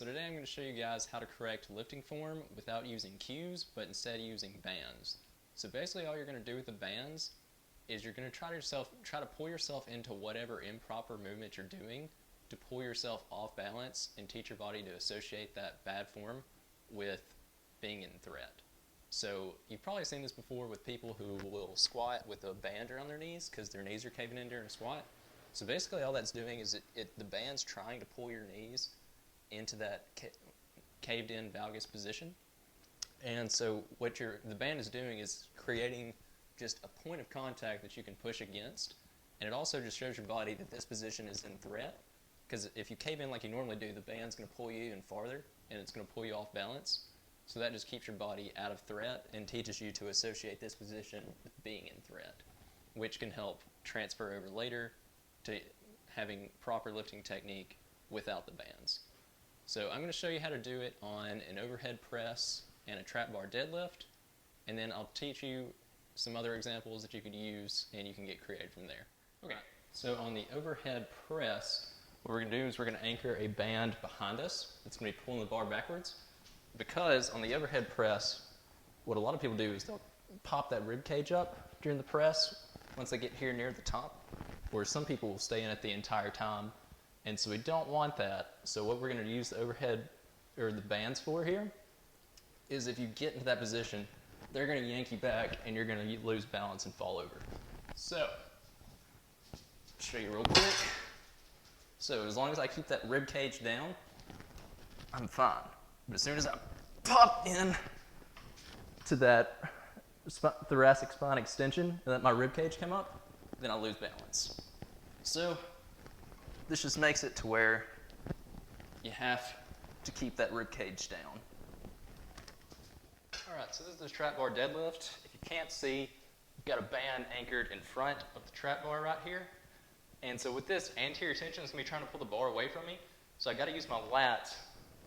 So today I'm going to show you guys how to correct lifting form without using cues, but instead using bands. So basically all you're going to do with the bands is you're going to try to pull yourself into whatever improper movement you're doing to pull yourself off balance and teach your body to associate that bad form with being in threat. So you've probably seen this before with people who will squat with a band around their knees because their knees are caving in during a squat. So basically all that's doing is the band's trying to pull your knees into that caved in valgus position. And so what the band is doing is creating just a point of contact that you can push against, and it also just shows your body that this position is in threat, because if you cave in like you normally do, the band's going to pull you even farther and it's going to pull you off balance. So that just keeps your body out of threat and teaches you to associate this position with being in threat, which can help transfer over later to having proper lifting technique without the bands. So I'm going to show you how to do it on an overhead press and a trap bar deadlift, and then I'll teach you some other examples that you could use, and you can get creative from there. Okay, so on the overhead press, what we're going to do is we're going to anchor a band behind us. It's going to be pulling the bar backwards, because on the overhead press, what a lot of people do is they'll pop that rib cage up during the press once they get here near the top, where some people will stay in it the entire time. And so we don't want that. So what we're going to use the overhead or the bands for here is if you get into that position, they're going to yank you back and you're going to lose balance and fall over. So, show you real quick. So as long as I keep that rib cage down, I'm fine. But as soon as I pop in to that thoracic spine extension and let my rib cage come up, then I lose balance. So this just makes it to where you have to keep that rib cage down. All right, so this is the trap bar deadlift. If you can't see, you've got a band anchored in front of the trap bar right here. And so with this, anterior tension is going to be trying to pull the bar away from me. So I got to use my lats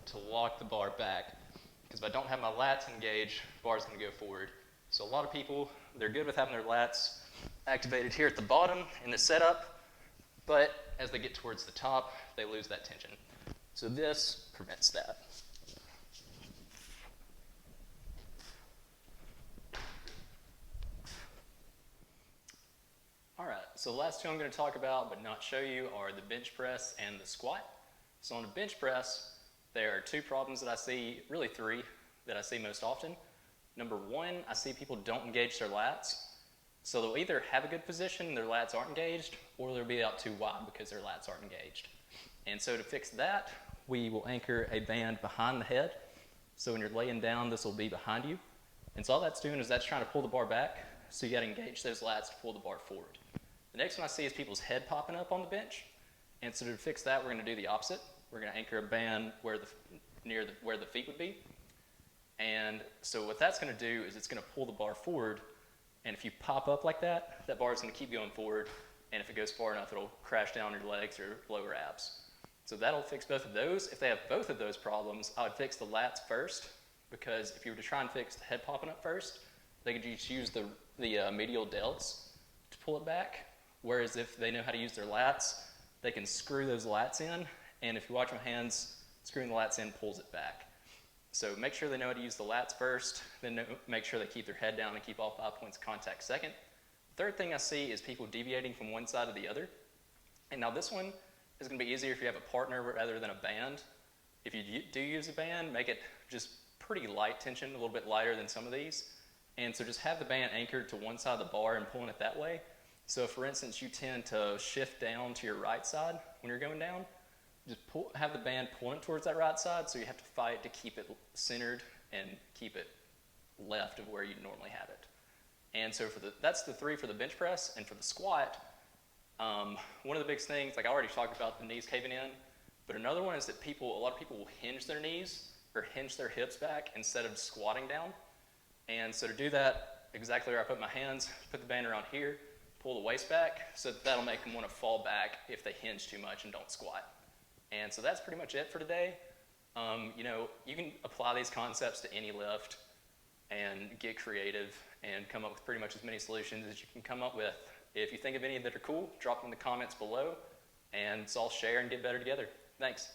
to lock the bar back. Because if I don't have my lats engaged, the bar is going to go forward. So a lot of people, they're good with having their lats activated here at the bottom in the setup. But as they get towards the top, they lose that tension. So this prevents that. All right, so the last two I'm going to talk about but not show you are the bench press and the squat. So on the bench press, there are two problems that I see, really three, that I see most often. Number one, I see people don't engage their lats. So they'll either have a good position, their lats aren't engaged, or they'll be out too wide because their lats aren't engaged. And so to fix that, we will anchor a band behind the head. So when you're laying down, this will be behind you. And so all that's doing is that's trying to pull the bar back, so you got to engage those lats to pull the bar forward. The next one I see is people's head popping up on the bench. And so to fix that, we're going to do the opposite. We're going to anchor a band near where the feet would be. And so what that's going to do is it's going to pull the bar forward. And if you pop up like that, that bar is going to keep going forward, and if it goes far enough, it'll crash down your legs or lower abs. So that'll fix both of those. If they have both of those problems, I would fix the lats first, because if you were to try and fix the head popping up first, they could just use the medial delts to pull it back, whereas if they know how to use their lats, they can screw those lats in, and if you watch my hands, screwing the lats in pulls it back. So make sure they know how to use the lats first, then make sure they keep their head down and keep all 5 points of contact second. Third thing I see is people deviating from one side to the other. And now this one is going to be easier if you have a partner rather than a band. If you do use a band, make it just pretty light tension, a little bit lighter than some of these. And so just have the band anchored to one side of the bar and pulling it that way. So for instance, you tend to shift down to your right side when you're going down. Just have the band pulling towards that right side, so you have to fight to keep it centered and keep it left of where you normally have it. And so that's the three for the bench press. And for the squat, one of the biggest things, like I already talked about the knees caving in, but another one is that a lot of people will hinge their knees or hinge their hips back instead of squatting down. And so to do that, exactly where I put my hands, put the band around here, pull the waist back, so that'll make them want to fall back if they hinge too much and don't squat. And so that's pretty much it for today. You can apply these concepts to any lift and get creative and come up with pretty much as many solutions as you can come up with. If you think of any that are cool, drop them in the comments below, and so I'll share and get better together. Thanks.